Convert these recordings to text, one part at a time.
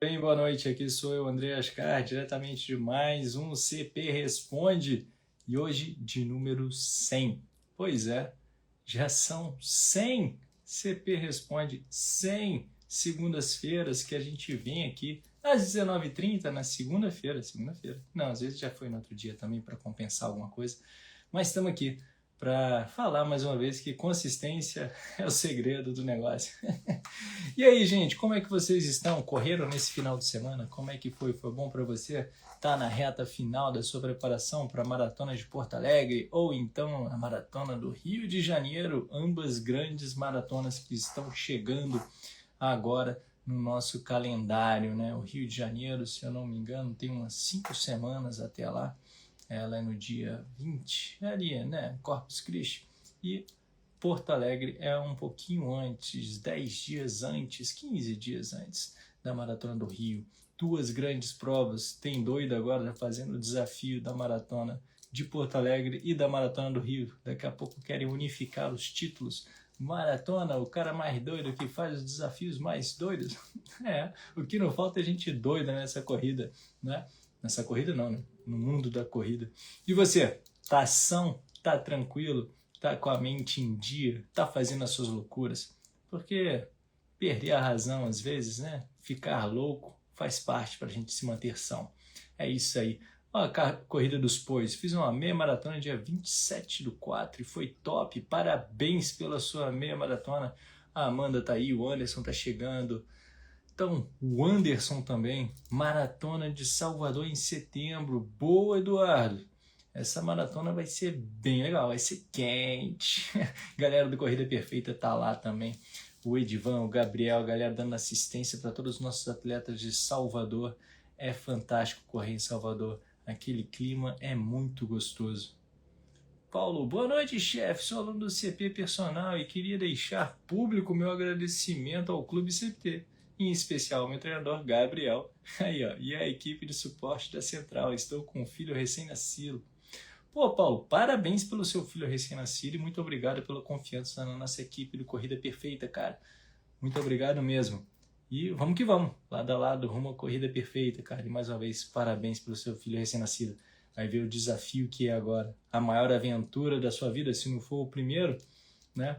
Bem, boa noite, aqui sou eu, André Ascar, diretamente de mais um CP Responde, e hoje de número 100. Pois é, já são 100 CP Responde, 100 segundas-feiras que a gente vem aqui às 19h30, na segunda-feira. Não, às vezes já foi no outro dia também para compensar alguma coisa, mas estamos aqui para falar mais uma vez que consistência é o segredo do negócio. E aí, gente, como é que vocês estão? Correram nesse final de semana? Como é que foi? Foi bom para você? Tá na reta final da sua preparação para a Maratona de Porto Alegre ou então a Maratona do Rio de Janeiro? Ambas grandes maratonas que estão chegando agora no nosso calendário, né? O Rio de Janeiro, se eu não me engano, tem umas 5 semanas até lá. Ela é no dia 20, ali, né? Corpus Christi. E Porto Alegre é um pouquinho antes, 10 dias antes, 15 dias antes da Maratona do Rio. Duas grandes provas. Tem doido agora fazendo o desafio da Maratona de Porto Alegre e da Maratona do Rio. Daqui a pouco querem unificar os títulos. Maratona, o cara mais doido que faz os desafios mais doidos. O que não falta é gente doida nessa corrida, né? Nessa corrida não, né? No mundo da corrida. E você? Tá são? Tá tranquilo? Tá com a mente em dia? Tá fazendo as suas loucuras? Porque perder a razão às vezes, né? Ficar louco faz parte para a gente se manter são. É isso aí. Ó, a Corrida dos Pois. Fiz uma meia maratona dia 27/4 e foi top. Parabéns pela sua meia maratona. A Amanda tá aí, o Anderson tá chegando. Então, o Anderson também, Maratona de Salvador em setembro. Boa, Eduardo! Essa maratona vai ser bem legal, vai ser quente. Galera do Corrida Perfeita tá lá também. O Edivan, o Gabriel, a galera dando assistência para todos os nossos atletas de Salvador. É fantástico correr em Salvador. Aquele clima é muito gostoso. Paulo, boa noite, chefe. Sou aluno do CP Personal e queria deixar público meu agradecimento ao Clube CP. Em especial ao meu treinador Gabriel. Aí, ó, e a equipe de suporte da Central. Estou com um filho recém-nascido. Pô, Paulo, parabéns pelo seu filho recém-nascido e muito obrigado pela confiança na nossa equipe do Corrida Perfeita, cara. Muito obrigado mesmo. E vamos que vamos, lado a lado, rumo à Corrida Perfeita, cara. E mais uma vez, parabéns pelo seu filho recém-nascido. Vai ver o desafio que é agora. A maior aventura da sua vida, se não for o primeiro, né?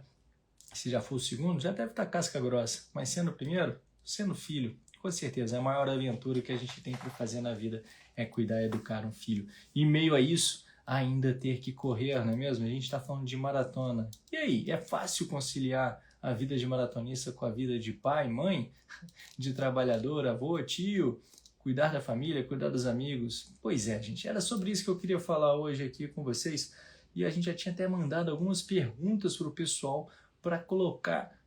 Se já for o segundo, já deve estar casca grossa. Mas sendo o primeiro, sendo filho, com certeza, a maior aventura que a gente tem para fazer na vida é cuidar e educar um filho. E em meio a isso, ainda ter que correr, não é mesmo? A gente está falando de maratona. E aí, é fácil conciliar a vida de maratonista com a vida de pai, mãe, de trabalhador, avô, tio, cuidar da família, cuidar dos amigos? Pois é, gente, era sobre isso que eu queria falar hoje aqui com vocês. E a gente já tinha até mandado algumas perguntas para o pessoal para colocar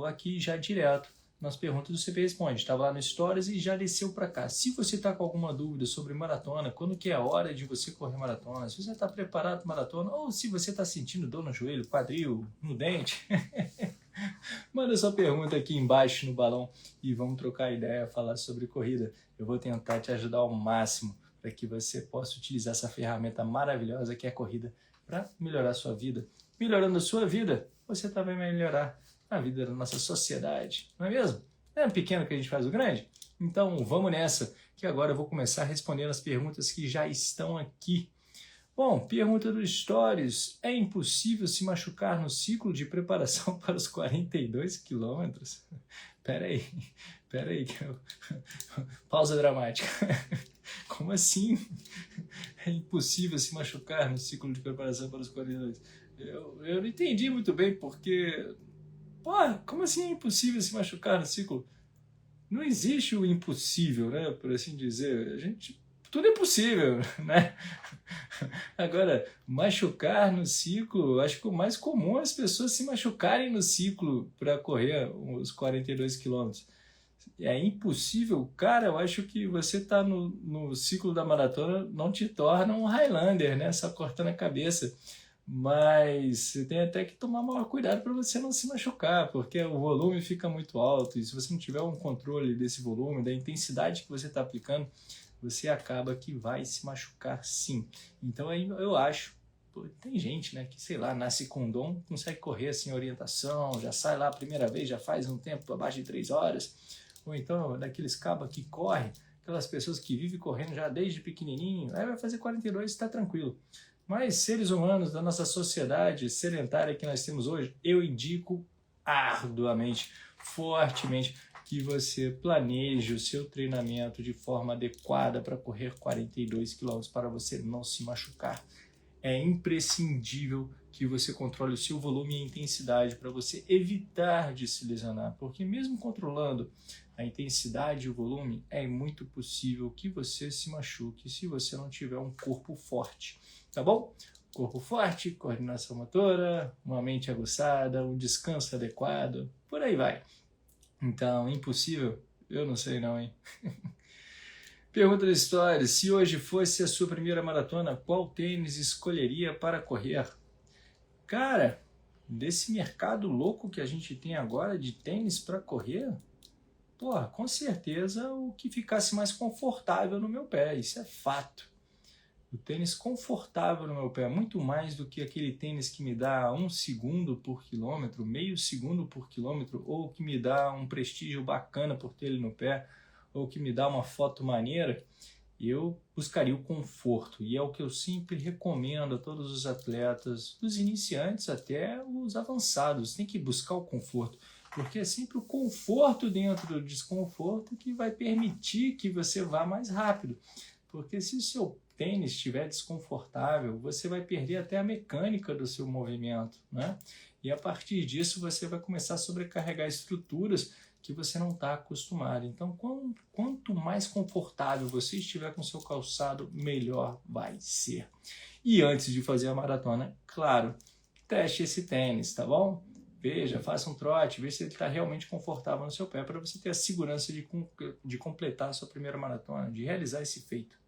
aqui já direto nas perguntas do CP Responde. Estava lá no Stories e já desceu para cá. Se você está com alguma dúvida sobre maratona, quando que é a hora de você correr maratona, se você está preparado para maratona, ou se você está sentindo dor no joelho, quadril, no dente, manda sua pergunta aqui embaixo no balão e vamos trocar ideia, falar sobre corrida. Eu vou tentar te ajudar ao máximo para que você possa utilizar essa ferramenta maravilhosa que é a corrida para melhorar a sua vida. Melhorando a sua vida, você também vai melhorar a vida da nossa sociedade, não é mesmo? É pequeno que a gente faz o grande? Então vamos nessa, que agora eu vou começar respondendo as perguntas que já estão aqui. Bom, pergunta do Stories. É impossível se machucar no ciclo de preparação para os 42 quilômetros? Peraí. Pausa dramática. Como assim? É impossível se machucar no ciclo de preparação para os 42? Eu não entendi muito bem, porque... Pô, como assim é impossível se machucar no ciclo? Não existe o impossível, né? Por assim dizer. Tudo é possível, né? Agora, machucar no ciclo, acho que o mais comum é as pessoas se machucarem no ciclo para correr os 42 quilômetros. É impossível, cara, eu acho que você tá no ciclo da maratona não te torna um Highlander, né? Só cortando a cabeça. Mas você tem até que tomar maior cuidado para você não se machucar, porque o volume fica muito alto e se você não tiver um controle desse volume, da intensidade que você está aplicando, você acaba que vai se machucar sim. Então aí eu acho, tem gente, né, que sei lá, nasce com dom, consegue correr sem orientação, já sai lá a primeira vez, já faz um tempo abaixo de 3 horas, ou então daqueles cabas que correm, aquelas pessoas que vivem correndo já desde pequenininho, aí vai fazer 42 e está tranquilo. Mas seres humanos da nossa sociedade sedentária que nós temos hoje, eu indico arduamente, fortemente, que você planeje o seu treinamento de forma adequada para correr 42 km para você não se machucar. É imprescindível que você controle o seu volume e a intensidade para você evitar de se lesionar, porque mesmo controlando a intensidade e o volume, é muito possível que você se machuque se você não tiver um corpo forte, tá bom? Corpo forte, coordenação motora, uma mente aguçada, um descanso adequado, por aí vai. Então, impossível? Eu não sei não, hein? Pergunta da história: se hoje fosse a sua primeira maratona, qual tênis escolheria para correr? Cara, desse mercado louco que a gente tem agora de tênis para correr, porra, com certeza o que ficasse mais confortável no meu pé, isso é fato. O tênis confortável no meu pé, muito mais do que aquele tênis que me dá 1 segundo por quilômetro, meio segundo por quilômetro, ou que me dá um prestígio bacana por ter ele no pé, ou que me dá uma foto maneira. Eu buscaria o conforto, e é o que eu sempre recomendo a todos os atletas, dos iniciantes até os avançados. Tem que buscar o conforto, porque é sempre o conforto dentro do desconforto que vai permitir que você vá mais rápido. Porque se o seu tênis estiver desconfortável, você vai perder até a mecânica do seu movimento, né? E a partir disso você vai começar a sobrecarregar estruturas que você não está acostumado. Então, quanto mais confortável você estiver com o seu calçado, melhor vai ser. E antes de fazer a maratona, claro, teste esse tênis, tá bom? Veja, faça um trote, veja se ele está realmente confortável no seu pé, para você ter a segurança de completar a sua primeira maratona, de realizar esse feito.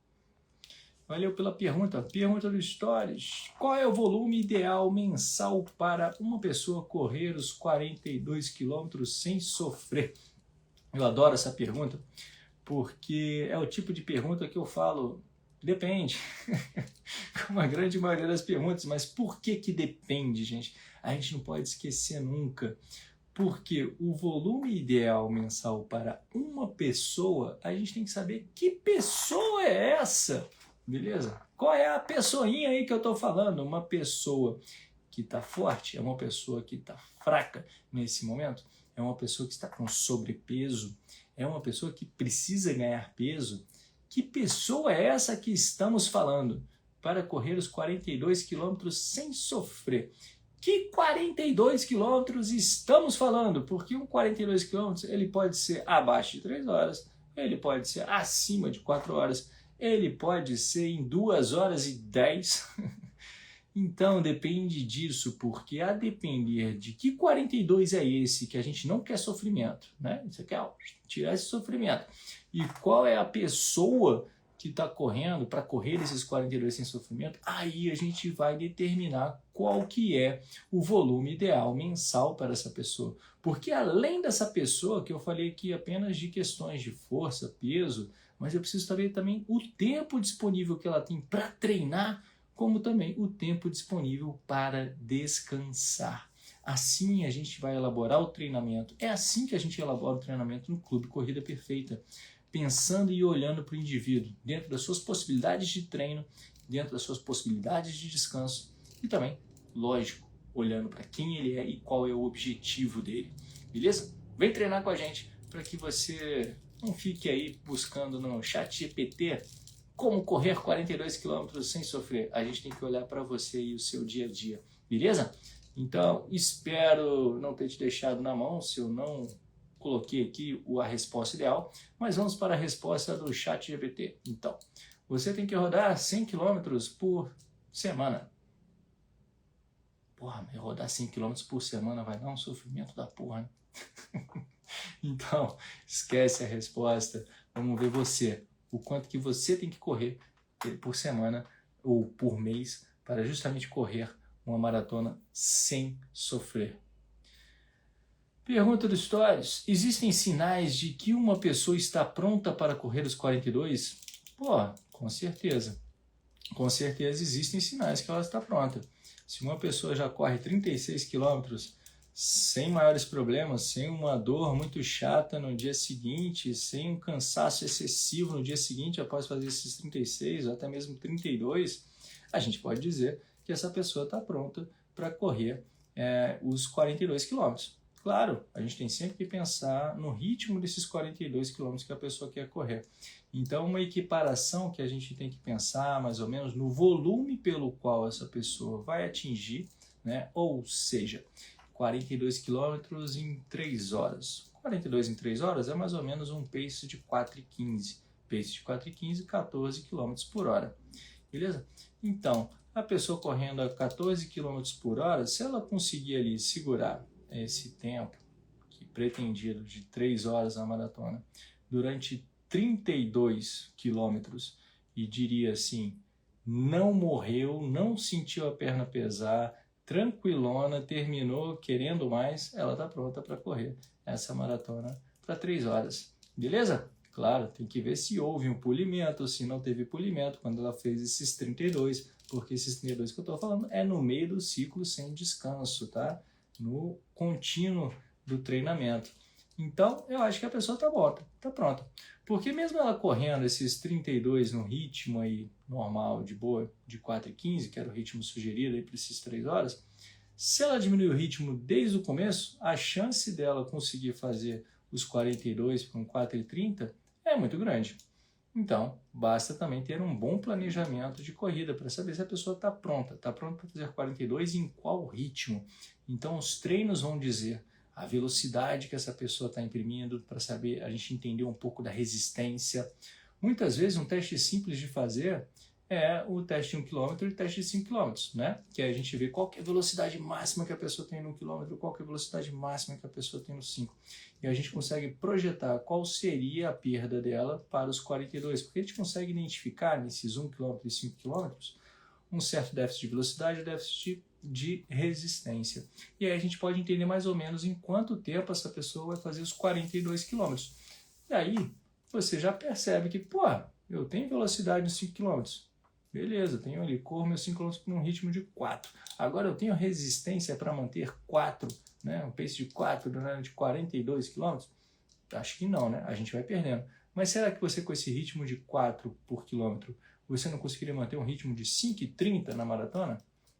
Valeu pela pergunta. Pergunta do Stories: qual é o volume ideal mensal para uma pessoa correr os 42 quilômetros sem sofrer? Eu adoro essa pergunta, porque é o tipo de pergunta que eu falo, depende. Como a grande maioria das perguntas, mas por que depende, gente? A gente não pode esquecer nunca. Porque o volume ideal mensal para uma pessoa, a gente tem que saber que pessoa é essa. Beleza? Qual é a pessoinha aí que eu estou falando? Uma pessoa que está forte? É uma pessoa que está fraca nesse momento? É uma pessoa que está com sobrepeso? É uma pessoa que precisa ganhar peso? Que pessoa é essa que estamos falando para correr os 42 quilômetros sem sofrer? Que 42 quilômetros estamos falando? Porque um 42 quilômetros ele pode ser abaixo de 3 horas, ele pode ser acima de 4 horas, ele pode ser em 2 horas e 10. Então depende disso, porque a depender de que 42 é esse que a gente não quer sofrimento, né? Você quer tirar esse sofrimento. E qual é a pessoa que está correndo para correr esses 42 sem sofrimento? Aí a gente vai determinar qual que é o volume ideal mensal para essa pessoa. Porque além dessa pessoa, que eu falei aqui apenas de questões de força, peso, mas eu preciso saber também o tempo disponível que ela tem para treinar, como também o tempo disponível para descansar. Assim a gente vai elaborar o treinamento. É assim que a gente elabora o treinamento no Clube Corrida Perfeita, pensando e olhando para o indivíduo, dentro das suas possibilidades de treino, dentro das suas possibilidades de descanso e também, lógico, olhando para quem ele é e qual é o objetivo dele. Beleza? Vem treinar com a gente para que você não fique aí buscando no ChatGPT como correr 42 km sem sofrer. A gente tem que olhar para você e o seu dia a dia, beleza? Então, espero não ter te deixado na mão se eu não coloquei aqui a resposta ideal, mas vamos para a resposta do ChatGPT. Então, você tem que rodar 100 km por semana. Porra, mas rodar 100 km por semana vai dar um sofrimento da porra, né? Então, esquece a resposta. Vamos ver você. O quanto que você tem que correr por semana ou por mês para justamente correr uma maratona sem sofrer. Pergunta do Stories: existem sinais de que uma pessoa está pronta para correr os 42? Pô, com certeza. Com certeza existem sinais que ela está pronta. Se uma pessoa já corre 36 quilômetros sem maiores problemas, sem uma dor muito chata no dia seguinte, sem um cansaço excessivo no dia seguinte após fazer esses 36 ou até mesmo 32, a gente pode dizer que essa pessoa está pronta para correr os 42 quilômetros. Claro, a gente tem sempre que pensar no ritmo desses 42 quilômetros que a pessoa quer correr. Então, uma equiparação que a gente tem que pensar mais ou menos no volume pelo qual essa pessoa vai atingir, né? Ou seja, 42 quilômetros em 3 horas. 42 em 3 horas é mais ou menos um pace de 4,15. Pace de 4,15, 14 km por hora. Beleza? Então, a pessoa correndo a 14 km por hora, se ela conseguir ali segurar esse tempo que pretendido de 3 horas na maratona durante 32 quilômetros e diria assim, não morreu, não sentiu a perna pesar, tranquilona, terminou querendo mais, ela está pronta para correr essa maratona para 3 horas. Beleza? Claro, tem que ver se houve um polimento, se não teve polimento quando ela fez esses 32, porque esses 32 que eu estou falando é no meio do ciclo sem descanso, tá? No contínuo do treinamento. Então, eu acho que a pessoa está pronta. Porque mesmo ela correndo esses 32 no ritmo aí normal, de boa, de 4,15, que era o ritmo sugerido para esses 3 horas, se ela diminuir o ritmo desde o começo, a chance dela conseguir fazer os 42 com 4,30 é muito grande. Então, basta também ter um bom planejamento de corrida para saber se a pessoa está pronta. Está pronta para fazer 42 e em qual ritmo. Então, os treinos vão dizer a velocidade que essa pessoa está imprimindo para saber, a gente entender um pouco da resistência. Muitas vezes, um teste simples de fazer é o teste de 1 km e o teste de 5 km, né? Que a gente vê qual que é a velocidade máxima que a pessoa tem no 1 km, qual que é a velocidade máxima que a pessoa tem no 5. E a gente consegue projetar qual seria a perda dela para os 42, porque a gente consegue identificar nesses 1 km e 5 km um certo déficit de velocidade e déficit de resistência. E aí a gente pode entender mais ou menos em quanto tempo essa pessoa vai fazer os 42 km. E aí você já percebe que, pô, eu tenho velocidade nos 5 km. Beleza, tenho ali, corro meus 5 km num ritmo de 4. Agora eu tenho resistência para manter 4, né? Um pace de 4 durante 42 km? Acho que não, né? A gente vai perdendo. Mas será que você com esse ritmo de 4 por quilômetro, você não conseguiria manter um ritmo de 5,30 na maratona?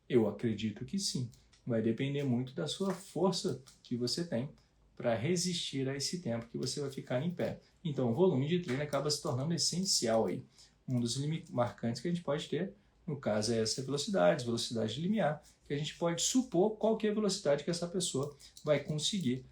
Eu acredito que sim. Vai depender muito da sua força que você tem para resistir a esse tempo que você vai ficar em pé. Então o volume de treino acaba se tornando essencial aí. Um dos marcantes que a gente pode ter, no caso, é essa velocidade limiar, que a gente pode supor qual que é a velocidade que essa pessoa vai conseguir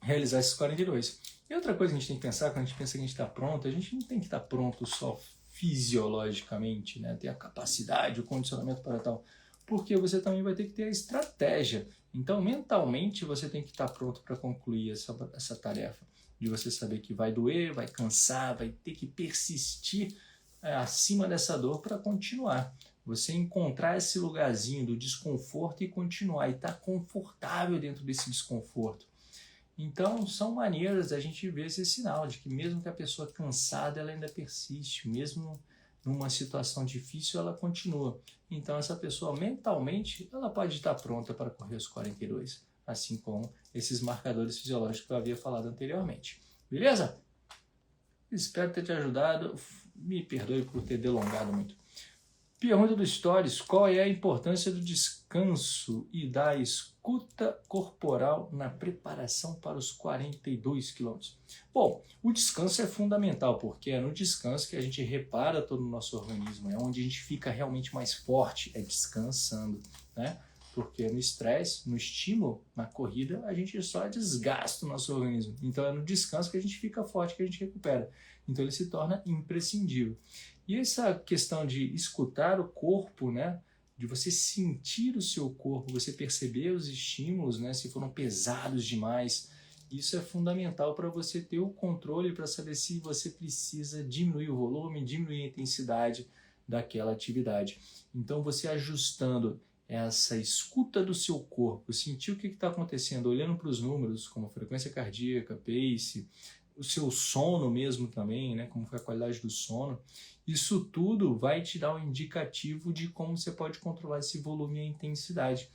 realizar esses 42. E outra coisa que a gente tem que pensar, quando a gente pensa que a gente está pronto, a gente não tem que estar pronto só fisiologicamente, né? Ter a capacidade, o condicionamento para tal, porque você também vai ter que ter a estratégia. Então, mentalmente, você tem que estar pronto para concluir essa tarefa. De você saber que vai doer, vai cansar, vai ter que persistir acima dessa dor para continuar. Você encontrar esse lugarzinho do desconforto e continuar, e estar confortável dentro desse desconforto. Então, são maneiras da gente ver esse sinal de que mesmo que a pessoa cansada, ela ainda persiste, mesmo numa situação difícil, ela continua. Então, essa pessoa, mentalmente, ela pode estar pronta para correr os 42, assim como esses marcadores fisiológicos que eu havia falado anteriormente. Beleza? Espero ter te ajudado. Me perdoe por ter delongado muito. Pergunta do Stories: qual é a importância do descanso e da escuta corporal na preparação para os 42 km? Bom, o descanso é fundamental, porque é no descanso que a gente repara todo o nosso organismo, é onde a gente fica realmente mais forte, é descansando, né? Porque no estresse, no estímulo, na corrida, a gente só desgasta o nosso organismo. Então é no descanso que a gente fica forte, que a gente recupera. Então ele se torna imprescindível. E essa questão de escutar o corpo, né? De você sentir o seu corpo, você perceber os estímulos, né? Se foram pesados demais, isso é fundamental para você ter o controle, para saber se você precisa diminuir o volume, diminuir a intensidade daquela atividade. Então você ajustando essa escuta do seu corpo, sentir o que está acontecendo, olhando para os números, como frequência cardíaca, pace, o seu sono mesmo também, né? Como foi a qualidade do sono. Isso tudo vai te dar um indicativo de como você pode controlar esse volume e a intensidade.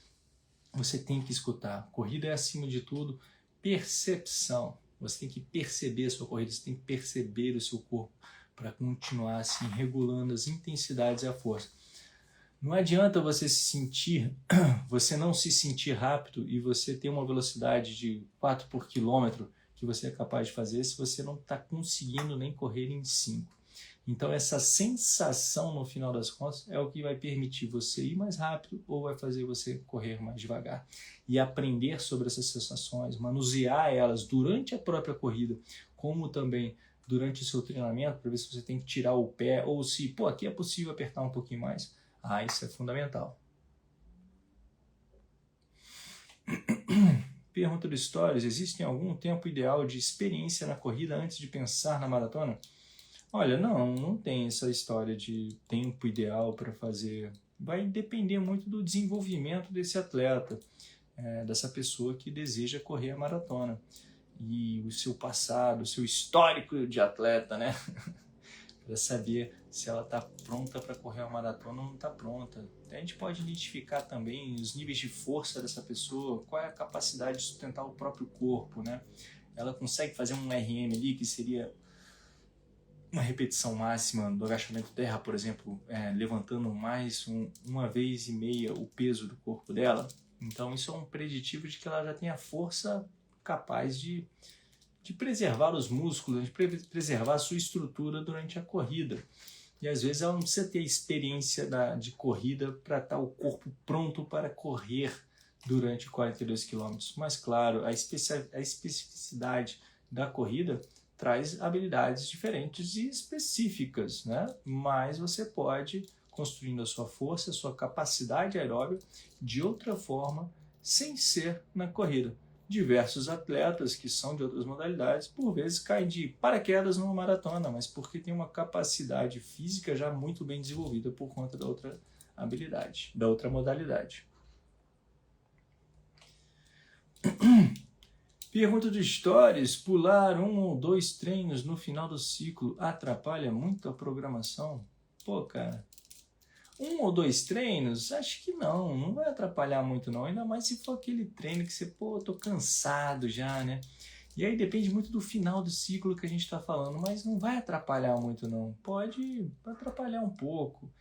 você tem que escutar. Corrida é, acima de tudo, percepção. Você tem que perceber a sua corrida, você tem que perceber o seu corpo para continuar assim, regulando as intensidades e a força. Não adianta você você não se sentir rápido e você ter uma velocidade de 4 por quilômetro que você é capaz de fazer se você não está conseguindo nem correr em 5. Então essa sensação no final das contas é o que vai permitir você ir mais rápido ou vai fazer você correr mais devagar. E aprender sobre essas sensações, manusear elas durante a própria corrida, como também durante o seu treinamento, para ver se você tem que tirar o pé ou se, aqui é possível apertar um pouquinho mais. Isso é fundamental. Pergunta do Stories: existe algum tempo ideal de experiência na corrida antes de pensar na maratona? Olha, não tem essa história de tempo ideal para fazer. Vai depender muito do desenvolvimento desse atleta, dessa pessoa que deseja correr a maratona. E o seu passado, o seu histórico de atleta, né? Para saber se ela está pronta para correr uma maratona ou não está pronta. A gente pode identificar também os níveis de força dessa pessoa, qual é a capacidade de sustentar o próprio corpo, né? Ela consegue fazer um RM ali, que seria uma repetição máxima do agachamento terra, por exemplo, levantando mais uma vez e meia o peso do corpo dela. Então isso é um preditivo de que ela já tem a força capaz de preservar os músculos, de preservar a sua estrutura durante a corrida. E às vezes ela não precisa ter experiência de corrida para estar o corpo pronto para correr durante 42 km. Mas claro, a especificidade da corrida traz habilidades diferentes e específicas, né? Mas você pode, construindo a sua força, a sua capacidade aeróbica de outra forma, sem ser na corrida. Diversos atletas que são de outras modalidades, por vezes caem de paraquedas numa maratona, mas porque tem uma capacidade física já muito bem desenvolvida por conta da outra habilidade, da outra modalidade. Pergunta de Stories: pular 1 ou 2 treinos no final do ciclo atrapalha muito a programação? Cara, 1 ou 2 treinos? Acho que não vai atrapalhar muito não, ainda mais se for aquele treino que você, tô cansado já, né? E aí depende muito do final do ciclo que a gente está falando, mas não vai atrapalhar muito não, pode atrapalhar um pouco.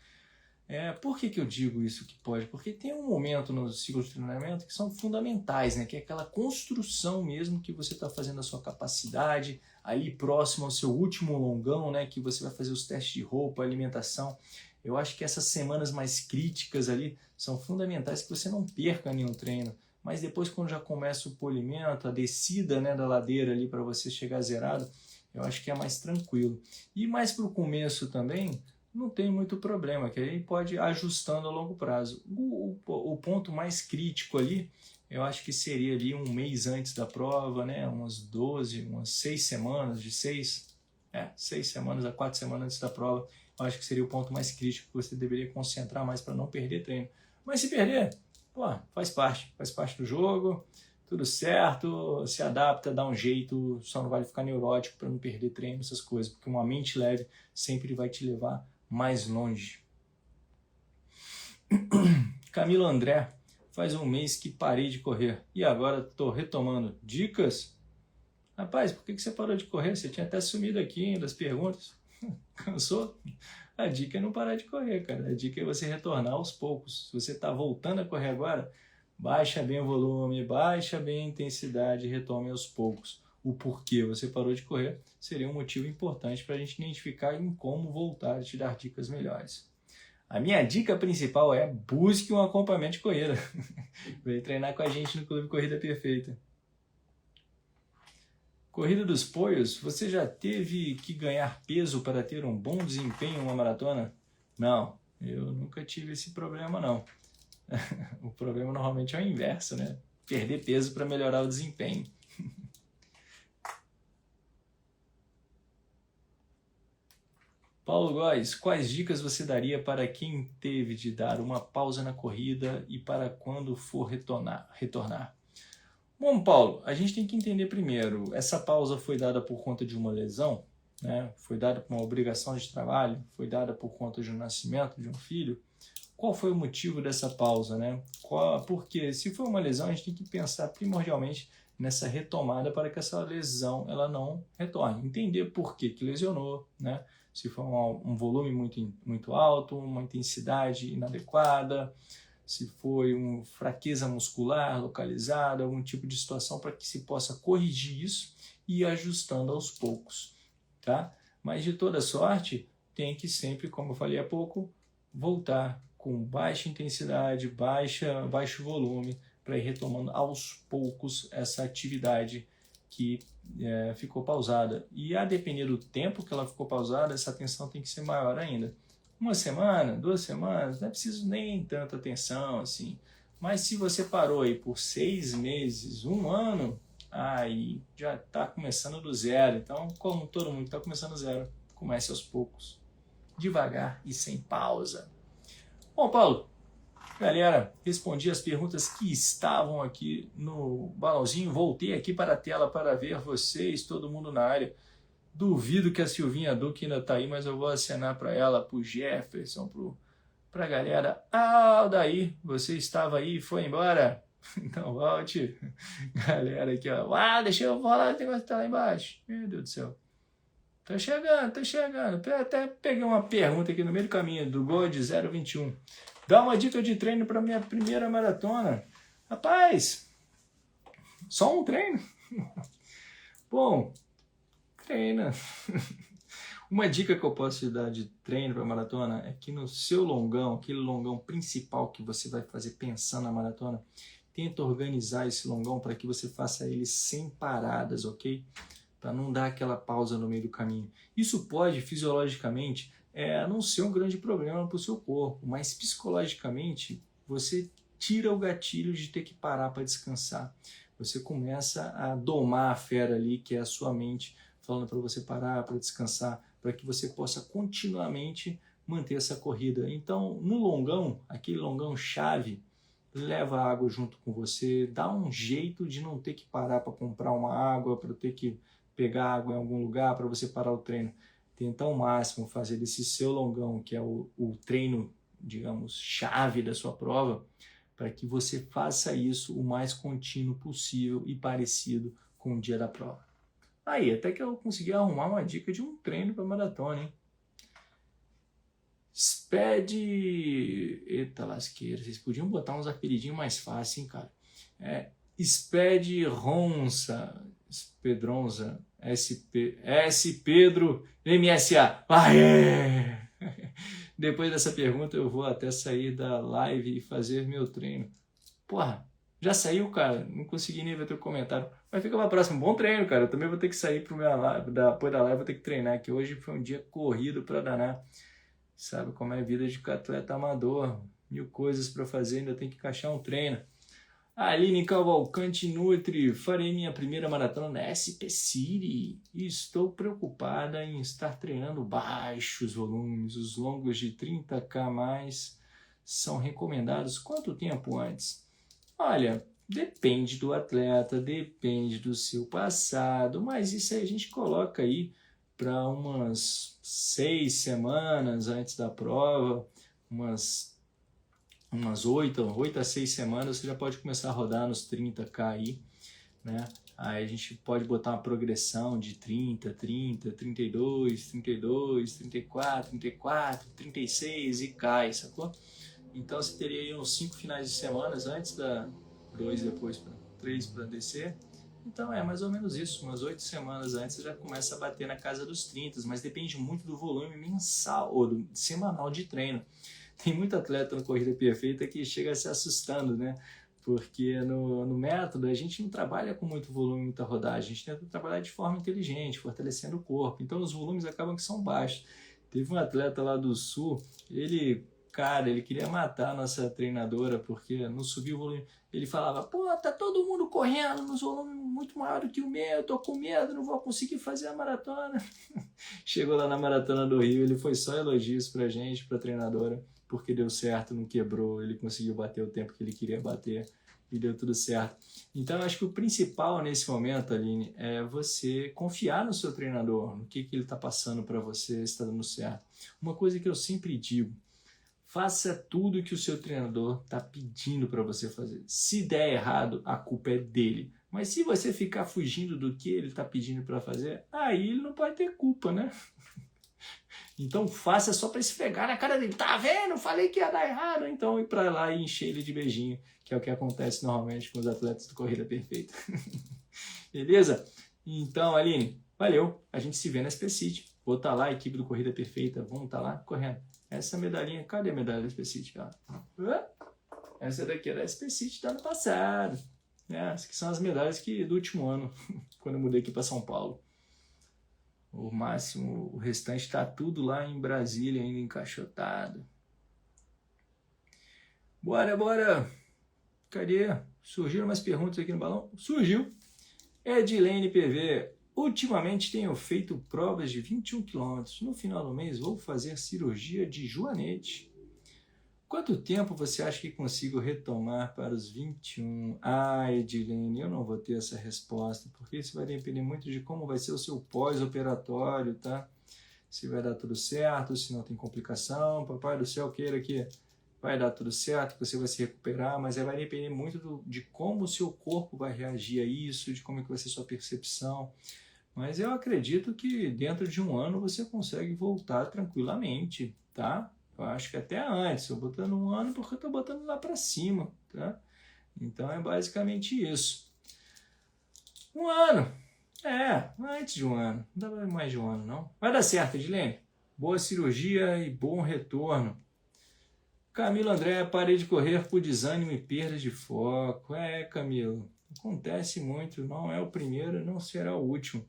Por que eu digo isso que pode? Porque tem um momento no ciclo de treinamento que são fundamentais, né? Que é aquela construção mesmo que você está fazendo a sua capacidade, ali próximo ao seu último longão, né? Que você vai fazer os testes de roupa, alimentação. Eu acho que essas semanas mais críticas ali são fundamentais, que você não perca nenhum treino. Mas depois, quando já começa o polimento, a descida, né, da ladeira ali para você chegar zerado, eu acho que é mais tranquilo. E mais para o começo também, não tem muito problema, que aí pode ir ajustando a longo prazo. O ponto mais crítico ali, eu acho que seria ali um mês antes da prova, né, umas 6 semanas, de 6 semanas a 4 semanas antes da prova. Eu acho que seria o ponto mais crítico que você deveria concentrar mais para não perder treino. Mas se perder, faz parte do jogo, tudo certo, se adapta, dá um jeito, só não vale ficar neurótico para não perder treino, essas coisas, porque uma mente leve sempre vai te levar mais longe. Camilo André: faz um mês que parei de correr e agora estou retomando. Dicas? Rapaz, por que você parou de correr? Você tinha até sumido aqui das perguntas. Cansou? A dica é não parar de correr, cara. A dica é você retornar aos poucos. Se você está voltando a correr agora, baixa bem o volume, baixa bem a intensidade e retome aos poucos. O porquê você parou de correr seria um motivo importante para a gente identificar em como voltar e te dar dicas melhores. A minha dica principal é: busque um acompanhamento de corrida. Vem treinar com a gente no Clube Corrida Perfeita. Corrida dos Poios: você já teve que ganhar peso para ter um bom desempenho em uma maratona? Não, eu nunca tive esse problema não. O problema normalmente é o inverso, né? Perder peso para melhorar o desempenho. Paulo Góes: quais dicas você daria para quem teve de dar uma pausa na corrida e para quando for retornar? Bom, Paulo, a gente tem que entender primeiro, essa pausa foi dada por conta de uma lesão, né? Foi dada por uma obrigação de trabalho, foi dada por conta de um nascimento de um filho, qual foi o motivo dessa pausa, né? Porque se for uma lesão, a gente tem que pensar primordialmente nessa retomada para que essa lesão ela não retorne. Entender por que lesionou, né? Se for um volume muito alto, uma intensidade inadequada, se foi uma fraqueza muscular localizada, algum tipo de situação para que se possa corrigir isso e ir ajustando aos poucos, tá? Mas de toda sorte, tem que sempre, como eu falei há pouco, voltar com baixa intensidade, baixo volume, para ir retomando aos poucos essa atividade que ficou pausada. E a depender do tempo que ela ficou pausada, essa atenção tem que ser maior ainda. 1 semana, 2 semanas, não é preciso nem tanta atenção assim. Mas se você parou aí por 6 meses, 1 ano, aí já está começando do zero. Então, como todo mundo está começando do zero, comece aos poucos, devagar e sem pausa. Bom, Paulo, galera, respondi as perguntas que estavam aqui no balãozinho. Voltei aqui para a tela para ver vocês, todo mundo na área. Duvido que a Silvinha Duque ainda está aí, mas eu vou acenar para ela, para o Jefferson, para a galera. Ah, daí, você estava aí e foi embora? Então volte. Galera aqui, ó. Ah, deixa eu falar, o negócio tá lá embaixo. Meu Deus do céu. Tô chegando. Até peguei uma pergunta aqui no meio do caminho, do Gold 021. Dá uma dica de treino para minha primeira maratona. Rapaz, só um treino? Bom, treina. Uma dica que eu posso te dar de treino para maratona é que no seu longão, aquele longão principal que você vai fazer pensando na maratona, tenta organizar esse longão para que você faça ele sem paradas, ok? Para não dar aquela pausa no meio do caminho. Isso pode, fisiologicamente, não ser um grande problema para o seu corpo, mas psicologicamente você tira o gatilho de ter que parar para descansar. Você começa a domar a fera ali, que é a sua mente, falando para você parar, para descansar, para que você possa continuamente manter essa corrida. Então, no longão, aquele longão chave, leva água junto com você, dá um jeito de não ter que parar para comprar uma água, para ter que pegar água em algum lugar para você parar o treino. Tenta ao máximo fazer desse seu longão, que é o treino, digamos, chave da sua prova, para que você faça isso o mais contínuo possível e parecido com o dia da prova. Aí, até que eu consegui arrumar uma dica de um treino para maratona, hein? Sped... Eita lasqueira, vocês podiam botar uns apelidinhos mais fáceis, hein, cara? Sped Ronça, Pedronza, S Pedro, MSA. Aê! Depois dessa pergunta eu vou até sair da live e fazer meu treino. Porra, já saiu, cara? Não consegui nem ver teu comentário. Mas fica pra próxima. Bom treino, cara. Eu também vou ter que sair pro meu live, depois da live vou ter que treinar, que hoje foi um dia corrido pra danar. Sabe como é a vida de atleta amador. 1000 coisas pra fazer, ainda tem que encaixar um treino. Aline Cavalcante Nutri, farei minha primeira maratona na SP City e estou preocupada em estar treinando baixos volumes. Os longos de 30K mais são recomendados quanto tempo antes? Olha, depende do atleta, depende do seu passado, mas isso aí a gente coloca aí para umas 6 semanas antes da prova, umas 8 a 6 semanas, você já pode começar a rodar nos 30K aí, né? Aí a gente pode botar uma progressão de 30, 30, 32, 32, 34, 34, 36 e cai, sacou? Então você teria aí uns 5 finais de semanas antes da 2 depois para 3 para descer. Então é mais ou menos isso, umas 8 semanas antes você já começa a bater na casa dos 30, mas depende muito do volume mensal ou semanal de treino. Tem muito atleta no Corrida Perfeita que chega se assustando, né? Porque no método a gente não trabalha com muito volume, muita rodagem, a gente tenta trabalhar de forma inteligente, fortalecendo o corpo. Então os volumes acabam que são baixos. Teve um atleta lá do Sul, ele queria matar a nossa treinadora porque não subiu o volume. Ele falava, pô, tá todo mundo correndo nos volumes muito maior do que o meu, eu tô com medo, não vou conseguir fazer a maratona. Chegou lá na Maratona do Rio, ele foi só elogios pra gente, pra treinadora, porque deu certo, não quebrou, ele conseguiu bater o tempo que ele queria bater e deu tudo certo. Então, eu acho que o principal nesse momento, Aline, é você confiar no seu treinador, no que ele está passando para você, se está dando certo. Uma coisa que eu sempre digo, Faça tudo que o seu treinador está pedindo para você fazer. Se der errado, a culpa é dele. Mas se você ficar fugindo do que ele está pedindo para fazer, aí ele não pode ter culpa, né? Então faça só para esfregar na cara dele. Tá vendo? Falei que ia dar errado. Então ir para lá e encher ele de beijinho, que é o que acontece normalmente com os atletas do Corrida Perfeita. Beleza? Então, Aline, valeu. A gente se vê na SP City. Vou estar lá, a equipe do Corrida Perfeita. Vamos estar lá correndo. Essa medalhinha, cadê a medalha da SP City? Essa daqui é da SP City do ano passado. Essas que são as medalhas do último ano, quando eu mudei aqui para São Paulo. O máximo, o restante está tudo lá em Brasília, ainda encaixotado. Bora! Cadê? Surgiram umas perguntas aqui no balão? Surgiu. Edilene PV. Ultimamente tenho feito provas de 21 km. No final do mês vou fazer cirurgia de joanete. Quanto tempo você acha que consigo retomar para os 21? Edilene, eu não vou ter essa resposta, porque isso vai depender muito de como vai ser o seu pós-operatório, tá? Se vai dar tudo certo, se não tem complicação. Papai do céu queira que vai dar tudo certo, que você vai se recuperar, mas vai depender muito de como o seu corpo vai reagir a isso, de como é que vai ser sua percepção. Mas eu acredito que dentro de um ano você consegue voltar tranquilamente, tá? Eu acho que até antes, eu botando um ano porque eu estou botando lá para cima, tá? Então é basicamente isso. Um ano, antes de um ano, não dá mais de um ano não. Vai dar certo, Edilene. Boa cirurgia e bom retorno. Camilo André, parei de correr por desânimo e perda de foco. Camilo, acontece muito, não é o primeiro, não será o último.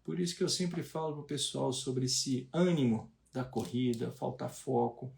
Por isso que eu sempre falo para o pessoal sobre esse ânimo da corrida, faltar foco.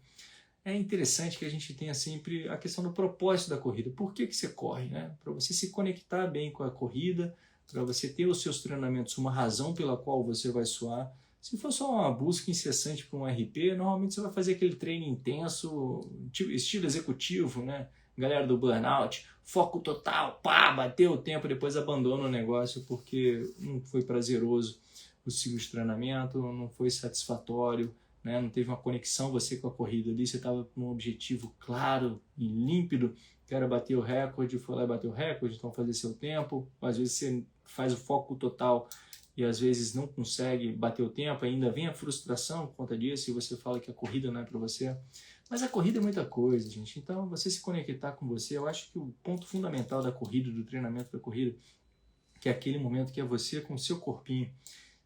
É interessante que a gente tenha sempre a questão do propósito da corrida. Por que você corre, né? Para você se conectar bem com a corrida, para você ter os seus treinamentos, uma razão pela qual você vai suar. Se for só uma busca incessante para um RP, normalmente você vai fazer aquele treino intenso, estilo executivo, né? Galera do burnout, foco total, bateu o tempo, depois abandona o negócio porque não foi prazeroso o ciclo de treinamento, não foi satisfatório, né? Não teve uma conexão você com a corrida ali, você estava com um objetivo claro e límpido, que era bater o recorde, foi lá e bateu o recorde, então fazer seu tempo. Às vezes você faz o foco total e às vezes não consegue bater o tempo, ainda vem a frustração por conta disso e você fala que a corrida não é para você. Mas a corrida é muita coisa, gente. Então, você se conectar com você, eu acho que o ponto fundamental da corrida, do treinamento da corrida, que é aquele momento que é você com o seu corpinho,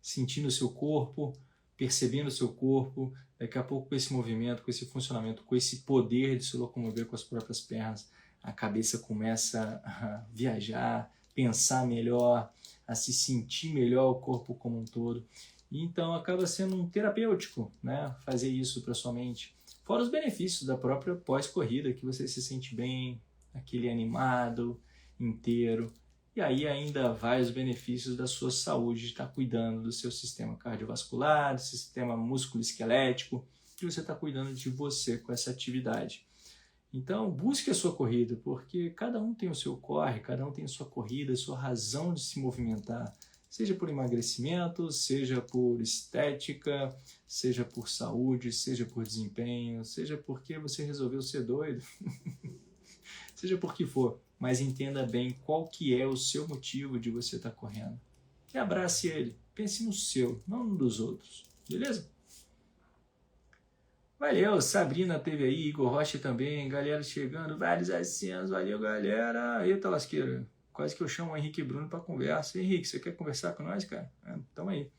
sentindo o seu corpo, percebendo o seu corpo, daqui a pouco com esse movimento, com esse funcionamento, com esse poder de se locomover com as próprias pernas, a cabeça começa a viajar, pensar melhor, a se sentir melhor o corpo como um todo. E então acaba sendo um terapêutico, né? Fazer isso para sua mente. Fora os benefícios da própria pós-corrida, que você se sente bem, aquele animado, inteiro. E aí ainda vai os benefícios da sua saúde, de estar cuidando do seu sistema cardiovascular, do seu sistema músculo-esquelético, que você está cuidando de você com essa atividade. Então, busque a sua corrida, porque cada um tem o seu corre, cada um tem a sua corrida, a sua razão de se movimentar, seja por emagrecimento, seja por estética, seja por saúde, seja por desempenho, seja porque você resolveu ser doido, seja por que for, mas entenda bem qual que é o seu motivo de você estar correndo. E abrace ele, pense no seu, não no dos outros, beleza? Valeu, Sabrina teve aí, Igor Rocha também, galera chegando, vários assentos, valeu galera, eita lasqueira, quase que eu chamo o Henrique Bruno para conversa. Henrique, você quer conversar com nós, cara? Tamo aí.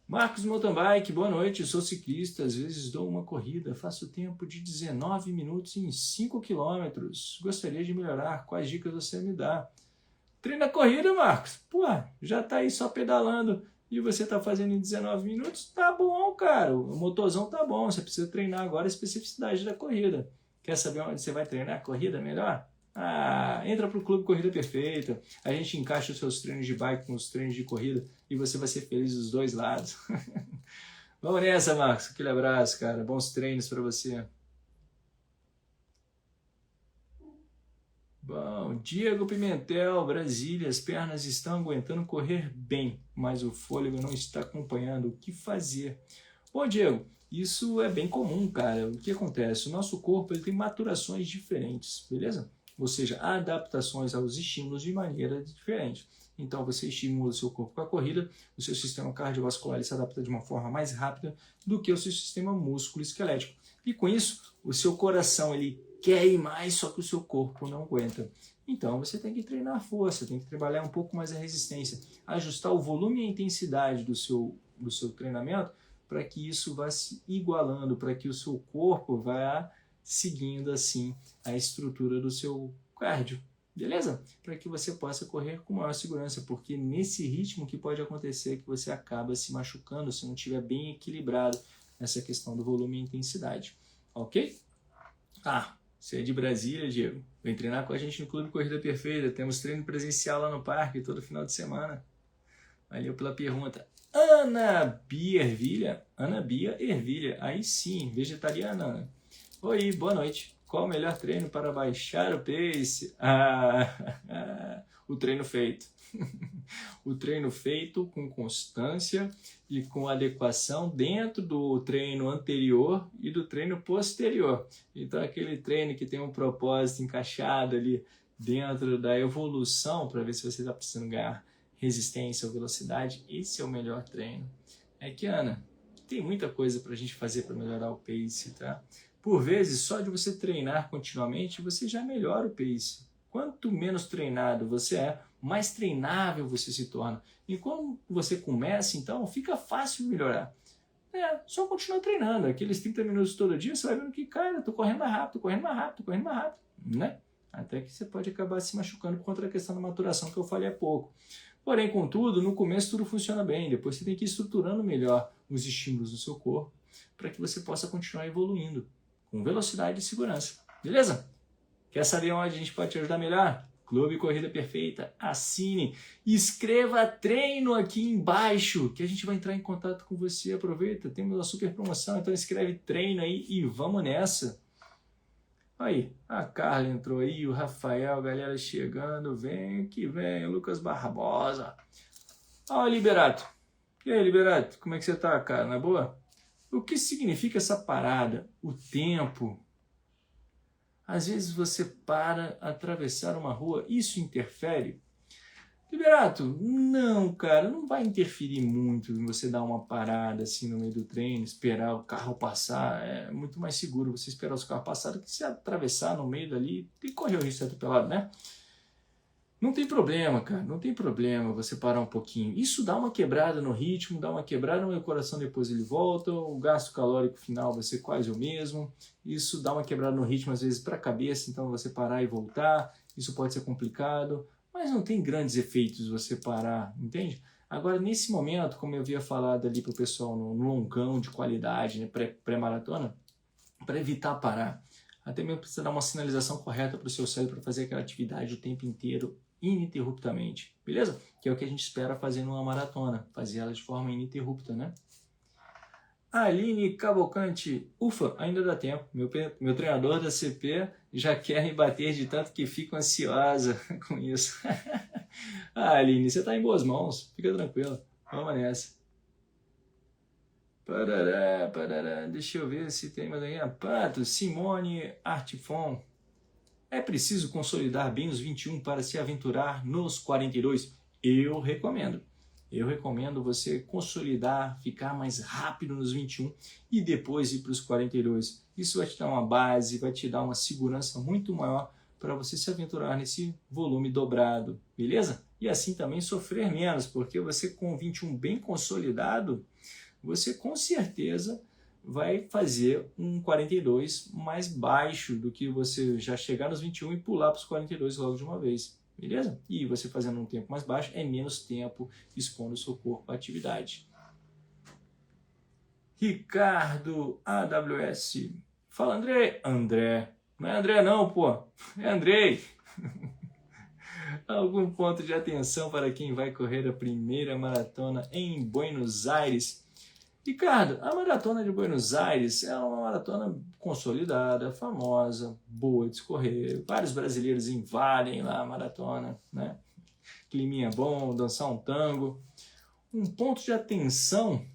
Marcos Mountain Bike, boa noite, sou ciclista, às vezes dou uma corrida, faço tempo de 19 minutos em 5 km, gostaria de melhorar, quais dicas você me dá? Treina a corrida, Marcos, pô, já tá aí só pedalando, e você está fazendo em 19 minutos, tá bom, cara, o motorzão tá bom, você precisa treinar agora a especificidade da corrida. Quer saber onde você vai treinar a corrida melhor? Entra pro Clube Corrida Perfeita, a gente encaixa os seus treinos de bike com os treinos de corrida e você vai ser feliz dos dois lados. Vamos nessa, Marcos, aquele abraço, cara, bons treinos para você. Bom, Diego Pimentel, Brasília, as pernas estão aguentando correr bem, mas o fôlego não está acompanhando. O que fazer? Bom, Diego, isso é bem comum, cara. O que acontece? O nosso corpo ele tem maturações diferentes, beleza? Ou seja, adaptações aos estímulos de maneira diferente. Então, você estimula o seu corpo com a corrida, o seu sistema cardiovascular se adapta de uma forma mais rápida do que o seu sistema músculo-esquelético. E com isso, o seu coração ele quer ir mais, só que o seu corpo não aguenta. Então, você tem que treinar a força, tem que trabalhar um pouco mais a resistência, ajustar o volume e a intensidade do seu treinamento para que isso vá se igualando, para que o seu corpo vá seguindo assim a estrutura do seu cardio. Beleza? Para que você possa correr com maior segurança, porque nesse ritmo que pode acontecer que você acaba se machucando se não estiver bem equilibrado nessa questão do volume e intensidade. Ok? Ah, você é de Brasília, Diego. Vem treinar com a gente no Clube Corrida Perfeita. Temos treino presencial lá no parque todo final de semana. Valeu pela pergunta. Ana Bia Ervilha. Ana Bia Ervilha. Aí sim, vegetariana, Ana. Oi, boa noite. Qual o melhor treino para baixar o pace? O treino feito. O treino feito com constância e com adequação dentro do treino anterior e do treino posterior. Então, aquele treino que tem um propósito encaixado ali dentro da evolução para ver se você está precisando ganhar resistência ou velocidade, esse é o melhor treino. É que, Ana, tem muita coisa para a gente fazer para melhorar o pace, tá? Por vezes, só de você treinar continuamente, você já melhora o pace. Quanto menos treinado você é, mais treinável você se torna. E quando você começa, então, fica fácil melhorar. Só continua treinando. Aqueles 30 minutos todo dia, você vai vendo que, cara, eu tô correndo mais rápido, correndo mais rápido, correndo mais rápido, né? Até que você pode acabar se machucando por conta da questão da maturação que eu falei há pouco. Porém, contudo, no começo tudo funciona bem. Depois você tem que ir estruturando melhor os estímulos do seu corpo para que você possa continuar evoluindo com velocidade e segurança. Beleza? Quer saber onde a gente pode te ajudar melhor? Clube Corrida Perfeita. Assine. Escreva treino aqui embaixo que a gente vai entrar em contato com você. Aproveita, temos uma super promoção. Então escreve treino aí e vamos nessa. Aí, a Carla entrou aí, o Rafael, galera chegando. Vem que vem, o Lucas Barbosa. Ó, Liberato. E aí, Liberato, como é que você tá, cara? Na boa? O que significa essa parada? O tempo. Às vezes você para atravessar uma rua, isso interfere? Liberato, não, cara, não vai interferir muito em você dar uma parada assim no meio do treino, esperar o carro passar. É muito mais seguro você esperar os carros passarem do que você atravessar no meio dali e correr o risco de ser atropelado, né? Não tem problema, cara, não tem problema você parar um pouquinho. Isso dá uma quebrada no ritmo, dá uma quebrada no meu coração, depois ele volta, o gasto calórico final vai ser quase o mesmo. Isso dá uma quebrada no ritmo, às vezes, para a cabeça, então você parar e voltar, isso pode ser complicado, mas não tem grandes efeitos você parar, entende? Agora, nesse momento, como eu havia falado ali para o pessoal no longão de qualidade, né, pré-maratona, para evitar parar, até mesmo precisa dar uma sinalização correta para o seu cérebro para fazer aquela atividade o tempo inteiro, ininterruptamente, beleza? Que é o que a gente espera fazer numa maratona, fazer ela de forma ininterrupta, né? Aline Cavalcante, ufa, ainda dá tempo. Meu treinador da CP já quer me bater de tanto que fico ansiosa com isso. Aline, você está em boas mãos, fica tranquila, vamos nessa. Parará, deixa eu ver se tem mais aí. Pato, Simone Artifon. É preciso consolidar bem os 21 para se aventurar nos 42? Eu recomendo. Eu recomendo você consolidar, ficar mais rápido nos 21 e depois ir para os 42. Isso vai te dar uma base, vai te dar uma segurança muito maior para você se aventurar nesse volume dobrado, beleza? E assim também sofrer menos, porque você com 21 bem consolidado, você com certeza vai fazer um 42 mais baixo do que você já chegar nos 21 e pular para os 42 logo de uma vez, beleza? E você fazendo um tempo mais baixo é menos tempo expondo o seu corpo à atividade. Ricardo AWS. Fala, André. André. Não é André não, pô. É Andrei. Algum ponto de atenção para quem vai correr a primeira maratona em Buenos Aires? Ricardo, a maratona de Buenos Aires é uma maratona consolidada, famosa, boa de se correr. Vários brasileiros invadem lá a maratona, né? Climinha bom, dançar um tango. Um ponto de atenção,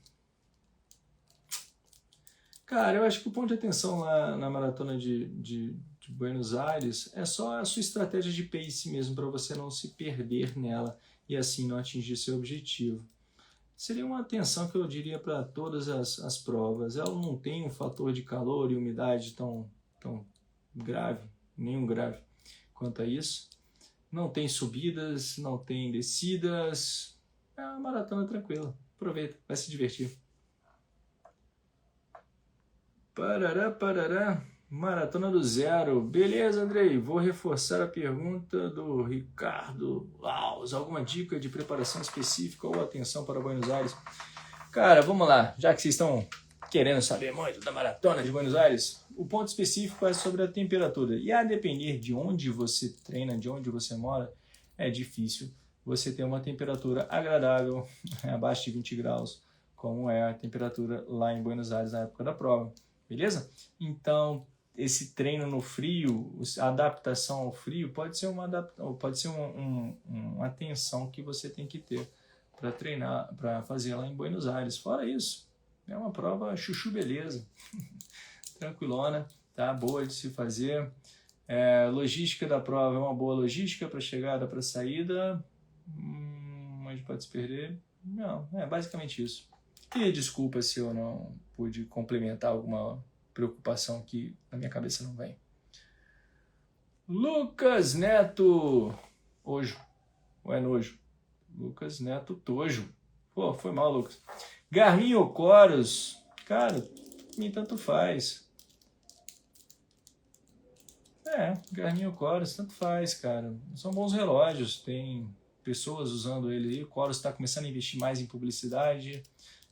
Cara, eu acho que o ponto de atenção lá na maratona de Buenos Aires é só a sua estratégia de pace mesmo, para você não se perder nela e assim não atingir seu objetivo. Seria uma atenção que eu diria para todas as provas. Ela não tem um fator de calor e umidade tão grave, nenhum grave quanto a isso. Não tem subidas, não tem descidas. É uma maratona tranquila. Aproveita, vai se divertir. Parará. Maratona do zero. Beleza, Andrei. Vou reforçar a pergunta do Ricardo Laus. Alguma dica de preparação específica ou atenção para Buenos Aires? Cara, vamos lá. Já que vocês estão querendo saber muito da maratona de Buenos Aires, o ponto específico é sobre a temperatura. E a depender de onde você treina, de onde você mora, é difícil você ter uma temperatura agradável, abaixo de 20 graus, como é a temperatura lá em Buenos Aires na época da prova. Beleza? Então, esse treino no frio, a adaptação ao frio, pode ser uma atenção que você tem que ter para treinar, para fazer lá em Buenos Aires. Fora isso, é uma prova chuchu beleza, tranquilona, tá? Boa de se fazer. Logística da prova é uma boa logística para chegada, para saída, mas pode se perder. Não, é basicamente isso. E desculpa se eu não pude complementar alguma preocupação que na minha cabeça não vem. Lucas Neto Ojo, ou é Nojo? Lucas Neto Tojo. Pô, foi mal, Lucas. Garmin ou Coros? Cara, mim tanto faz. Garmin ou Coros, tanto faz, cara. São bons relógios, tem pessoas usando ele aí. O Coros está começando a investir mais em publicidade.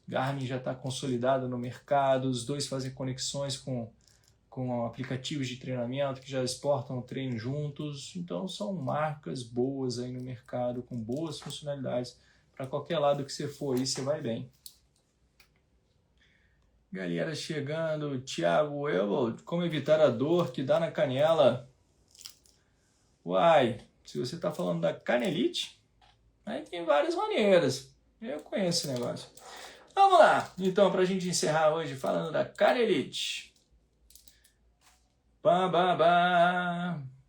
Garmin já está consolidado no mercado, os dois fazem conexões com aplicativos de treinamento que já exportam o treino juntos, então são marcas boas aí no mercado, com boas funcionalidades, para qualquer lado que você for aí, você vai bem. Galera chegando, Thiago Ewald, como evitar a dor que dá na canela? Uai, se você está falando da canelite, aí tem várias maneiras, eu conheço esse negócio. Vamos lá, então, para a gente encerrar hoje falando da canelite.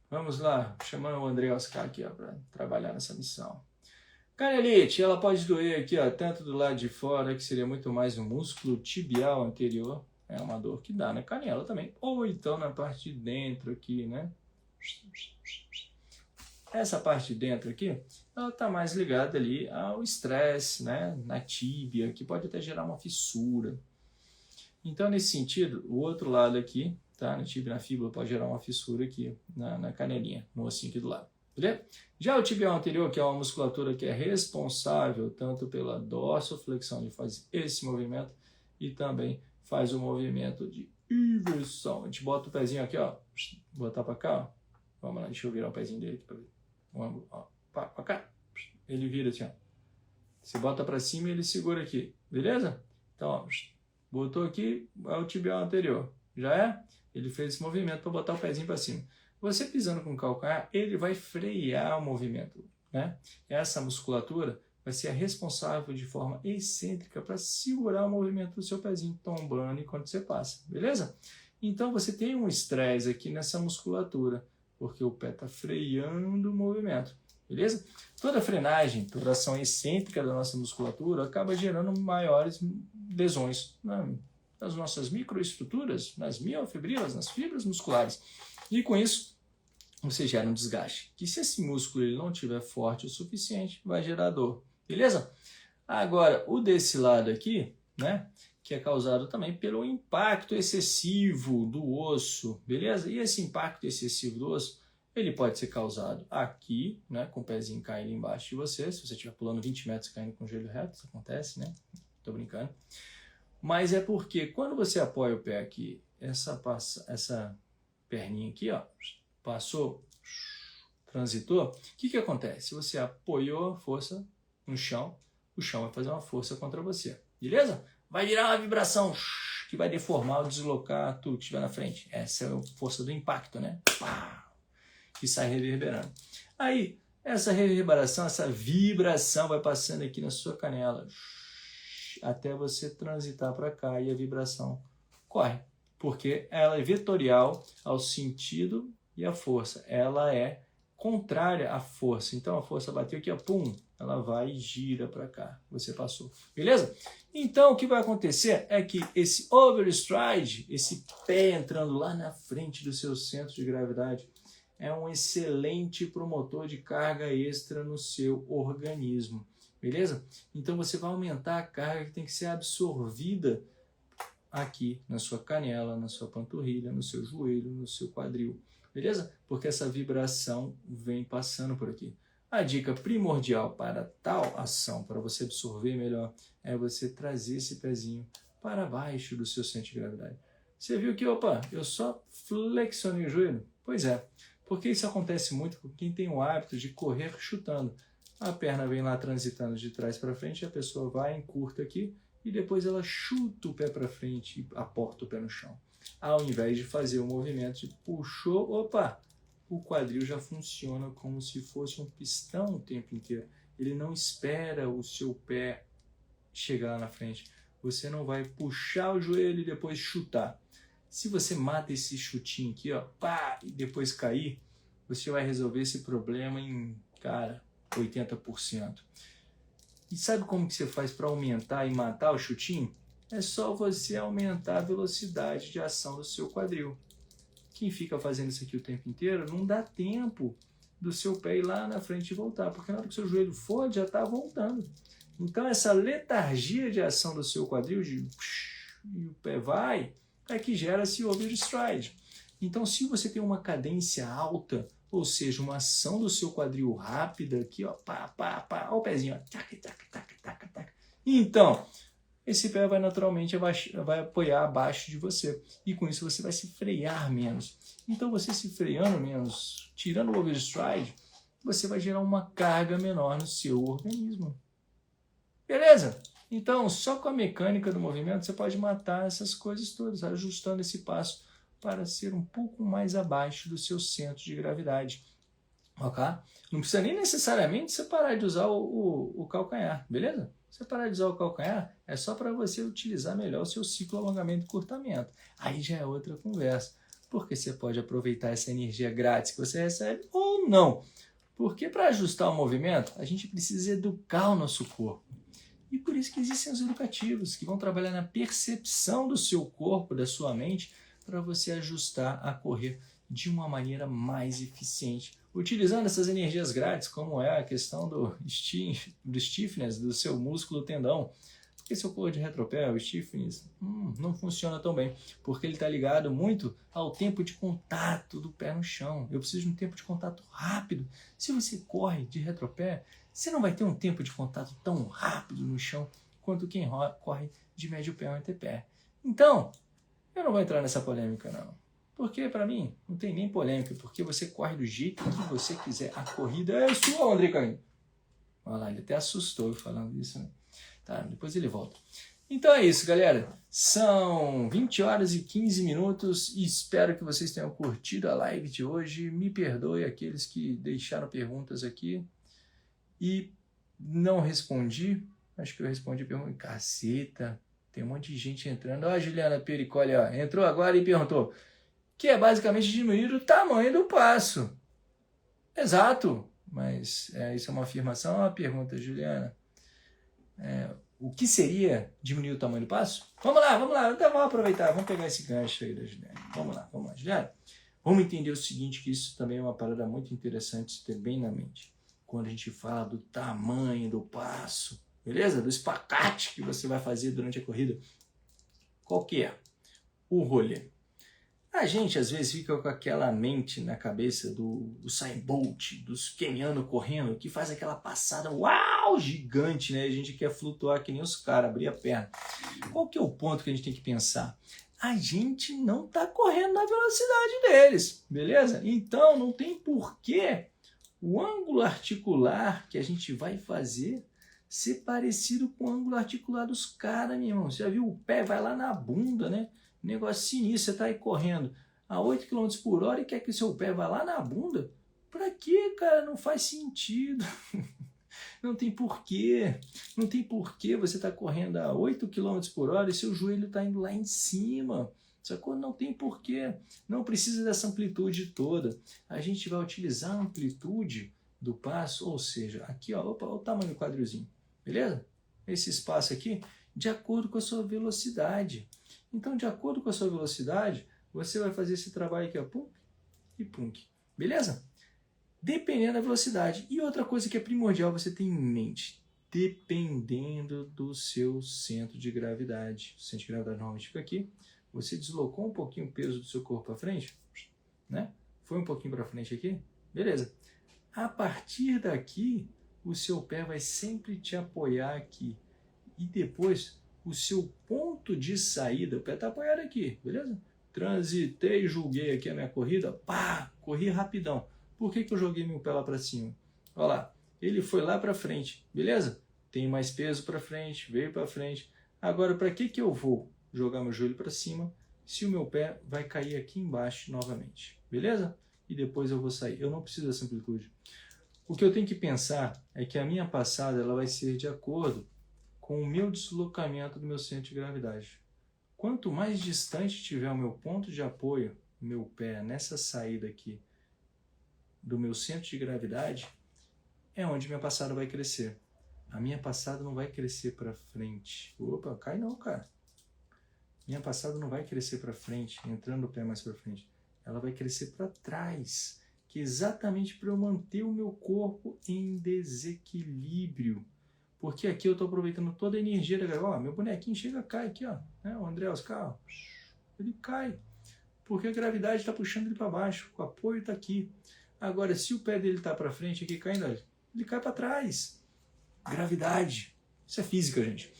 Vamos lá, chamando o André Oscar aqui para trabalhar nessa missão. Canelite, ela pode doer aqui, ó, tanto do lado de fora, que seria muito mais o músculo tibial anterior, é uma dor que dá na canela também, ou então na parte de dentro aqui, né? Essa parte de dentro aqui, ela está mais ligada ali ao estresse, né, na tíbia, que pode até gerar uma fissura. Então, nesse sentido, o outro lado aqui, tá, na tíbia e na fíbula, pode gerar uma fissura aqui na canelinha, no ossinho aqui do lado. Beleza? Já o tibial anterior, que é uma musculatura que é responsável tanto pela dorsoflexão, de fazer esse movimento, e também faz o movimento de inversão. A gente bota o pezinho aqui, ó, botar para cá, ó. Vamos lá, deixa eu virar o pezinho dele aqui para ver. Vamos, ó, para cá, ele vira assim, ó. Você bota para cima e ele segura aqui, beleza? Então, ó, botou aqui, é o tibial anterior, já é? Ele fez esse movimento para botar o pezinho para cima. Você pisando com o calcanhar, ele vai frear o movimento, né? Essa musculatura vai ser a responsável de forma excêntrica para segurar o movimento do seu pezinho tombando enquanto você passa, beleza? Então, você tem um estresse aqui nessa musculatura, porque o pé está freando o movimento, beleza? Toda frenagem, toda ação excêntrica da nossa musculatura acaba gerando maiores lesões nas nossas microestruturas, nas miofibrilas, nas fibras musculares. E com isso, você gera um desgaste, que se esse músculo ele não estiver forte o suficiente, vai gerar dor, beleza? Agora, o desse lado aqui, né, que é causado também pelo impacto excessivo do osso, beleza? E esse impacto excessivo do osso, ele pode ser causado aqui, né, com o pezinho caindo embaixo de você, se você estiver pulando 20 metros caindo com o joelho reto, isso acontece, né? Tô brincando. Mas é porque quando você apoia o pé aqui, essa perninha aqui, ó, passou, transitou, o que acontece? Se você apoiou a força no chão, o chão vai fazer uma força contra você, beleza? Vai virar uma vibração que vai deformar ou deslocar tudo que estiver na frente. Essa é a força do impacto, né? Que sai reverberando. Aí, essa reverberação, essa vibração vai passando aqui na sua canela até você transitar para cá e a vibração corre, porque ela é vetorial ao sentido e à força. Ela é contrária à força. Então, a força bateu aqui, ó, pum, ela vai e gira para cá. Você passou. Beleza? Então, o que vai acontecer é que esse overstride, esse pé entrando lá na frente do seu centro de gravidade, é um excelente promotor de carga extra no seu organismo. Beleza? Então, você vai aumentar a carga que tem que ser absorvida aqui na sua canela, na sua panturrilha, no seu joelho, no seu quadril. Beleza? Porque essa vibração vem passando por aqui. A dica primordial para tal ação, para você absorver melhor, é você trazer esse pezinho para baixo do seu centro de gravidade. Você viu que, opa, eu só flexionei o joelho? Pois é, porque isso acontece muito com quem tem o hábito de correr chutando. A perna vem lá transitando de trás para frente, a pessoa vai, encurta aqui, e depois ela chuta o pé para frente e aporta o pé no chão. Ao invés de fazer o movimento de puxou, opa, o quadril já funciona como se fosse um pistão o tempo inteiro. Ele não espera o seu pé chegar lá na frente. Você não vai puxar o joelho e depois chutar. Se você mata esse chutinho aqui, ó, pá, e depois cair, você vai resolver esse problema em, cara, 80%. E sabe como que você faz para aumentar e matar o chutinho? É só você aumentar a velocidade de ação do seu quadril. Quem fica fazendo isso aqui o tempo inteiro, não dá tempo do seu pé ir lá na frente e voltar, porque na hora que o seu joelho for, já está voltando. Então, essa letargia de ação do seu quadril, e o pé vai, é que gera esse overstride. Então, se você tem uma cadência alta, ou seja, uma ação do seu quadril rápida, aqui, ó, pá, pá, pá, ó o pezinho, ó, tac, tac, tac, tac, tac. Então, esse pé vai naturalmente vai apoiar abaixo de você. E com isso você vai se frear menos. Então você se freando menos, tirando o overstride, você vai gerar uma carga menor no seu organismo. Beleza? Então, só com a mecânica do movimento você pode matar essas coisas todas, ajustando esse passo para ser um pouco mais abaixo do seu centro de gravidade. Ok? Não precisa nem necessariamente você parar de usar o calcanhar, beleza? Você parar de usar o calcanhar é só para você utilizar melhor o seu ciclo alongamento e curtamento. Aí já é outra conversa, porque você pode aproveitar essa energia grátis que você recebe ou não. Porque para ajustar o movimento, a gente precisa educar o nosso corpo. E por isso que existem os educativos, que vão trabalhar na percepção do seu corpo, da sua mente, para você ajustar a correr de uma maneira mais eficiente, utilizando essas energias grátis, como é a questão do stiffness, do seu músculo tendão. Porque se eu corro de retropé, o stiffness não funciona tão bem, porque ele está ligado muito ao tempo de contato do pé no chão. Eu preciso de um tempo de contato rápido. Se você corre de retropé, você não vai ter um tempo de contato tão rápido no chão quanto quem corre de médio pé ou antepé. Então, eu não vou entrar nessa polêmica, não. Porque, para mim, não tem nem polêmica, porque você corre do jeito que você quiser. A corrida é sua, André Caim. Olha lá, ele até assustou falando isso, né? Tá, depois ele volta. Então é isso, galera. São 20 horas e 15 minutos e espero que vocês tenham curtido a live de hoje. Me perdoe aqueles que deixaram perguntas aqui e não respondi. Acho que eu respondi pergunta. Caceta, tem um monte de gente entrando. Ó, a Juliana Pericoli, ó, entrou agora e perguntou. Que é basicamente diminuir o tamanho do passo. Exato, mas isso é uma afirmação ou uma pergunta, Juliana? O que seria diminuir o tamanho do passo? Vamos lá, então vamos aproveitar, vamos pegar esse gancho aí da Juliana. Vamos lá, Juliana. Vamos entender o seguinte, que isso também é uma parada muito interessante de ter bem na mente. Quando a gente fala do tamanho do passo, beleza? Do espacate que você vai fazer durante a corrida. Qual que é o rolê? A gente às vezes fica com aquela mente na cabeça do Usain Bolt, dos kenianos correndo, que faz aquela passada, uau, gigante, né? A gente quer flutuar que nem os caras, abrir a perna. Qual que é o ponto que a gente tem que pensar? A gente não está correndo na velocidade deles, beleza? Então não tem porquê o ângulo articular que a gente vai fazer ser parecido com o ângulo articular dos caras, meu irmão. Você já viu? O pé vai lá na bunda, né? Negócio sinistro, você está aí correndo a 8 km por hora e quer que o seu pé vá lá na bunda? Pra quê, cara? Não faz sentido. Não tem porquê. Não tem porquê você estar correndo a 8 km por hora e seu joelho está indo lá em cima. Sacou? Não tem porquê. Não precisa dessa amplitude toda. A gente vai utilizar a amplitude do passo, ou seja, aqui, ó, opa, olha o tamanho do quadrilzinho. Beleza? Esse espaço aqui, de acordo com a sua velocidade. Então, de acordo com a sua velocidade, você vai fazer esse trabalho aqui, ó, pum e punk. Beleza? Dependendo da velocidade. E outra coisa que é primordial você ter em mente, dependendo do seu centro de gravidade. O centro de gravidade normalmente fica aqui. Você deslocou um pouquinho o peso do seu corpo para frente, né? Foi um pouquinho para frente aqui, beleza. A partir daqui, o seu pé vai sempre te apoiar aqui. E depois, o seu ponto de saída, o pé está apoiado aqui, beleza? Transitei, julguei aqui a minha corrida, pá, corri rapidão. Por que eu joguei meu pé lá para cima? Olha lá, ele foi lá para frente, beleza? Tem mais peso para frente, veio para frente. Agora, para que eu vou jogar meu joelho para cima se o meu pé vai cair aqui embaixo novamente? Beleza? E depois eu vou sair. Eu não preciso dessa amplitude. O que eu tenho que pensar é que a minha passada ela vai ser de acordo com o meu deslocamento do meu centro de gravidade. Quanto mais distante tiver o meu ponto de apoio, meu pé nessa saída aqui do meu centro de gravidade, é onde minha passada vai crescer. A minha passada não vai crescer para frente. Opa, cai não, cara. Minha passada não vai crescer para frente, entrando o pé mais para frente. Ela vai crescer para trás, que é exatamente para eu manter o meu corpo em desequilíbrio. Porque aqui eu estou aproveitando toda a energia da gravidade. Ó, meu bonequinho chega, cai aqui, ó. Né? O André Oscar, ele cai. Porque a gravidade está puxando ele para baixo, o apoio está aqui. Agora, se o pé dele está para frente aqui caindo, ele cai para trás. Gravidade. Isso é física, gente.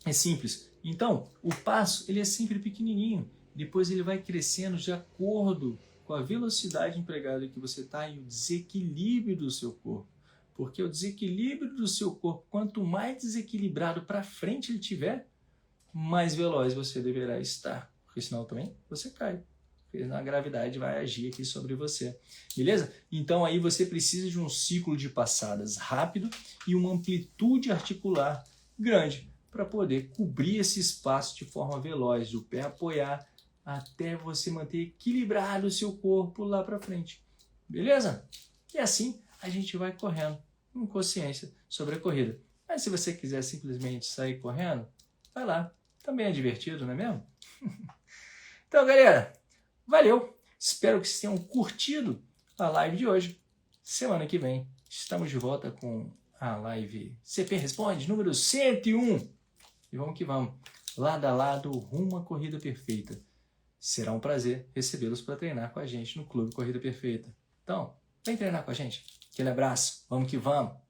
É simples. Então, o passo ele é sempre pequenininho. Depois ele vai crescendo de acordo com a velocidade empregada que você está e o desequilíbrio do seu corpo. Porque o desequilíbrio do seu corpo, quanto mais desequilibrado para frente ele tiver, mais veloz você deverá estar. Porque senão também você cai. Porque a gravidade vai agir aqui sobre você. Beleza? Então aí você precisa de um ciclo de passadas rápido e uma amplitude articular grande para poder cobrir esse espaço de forma veloz, o pé apoiar até você manter equilibrado o seu corpo lá para frente. Beleza? E assim a gente vai correndo com consciência sobre a corrida. Mas se você quiser simplesmente sair correndo, vai lá. Também é divertido, não é mesmo? Então, galera, valeu. Espero que vocês tenham curtido a live de hoje. Semana que vem estamos de volta com a live CP Responde, número 101. E vamos que vamos. Lado a lado, rumo à corrida perfeita. Será um prazer recebê-los para treinar com a gente no Clube Corrida Perfeita. Então, vem treinar com a gente. Aquele abraço. Vamos que vamos.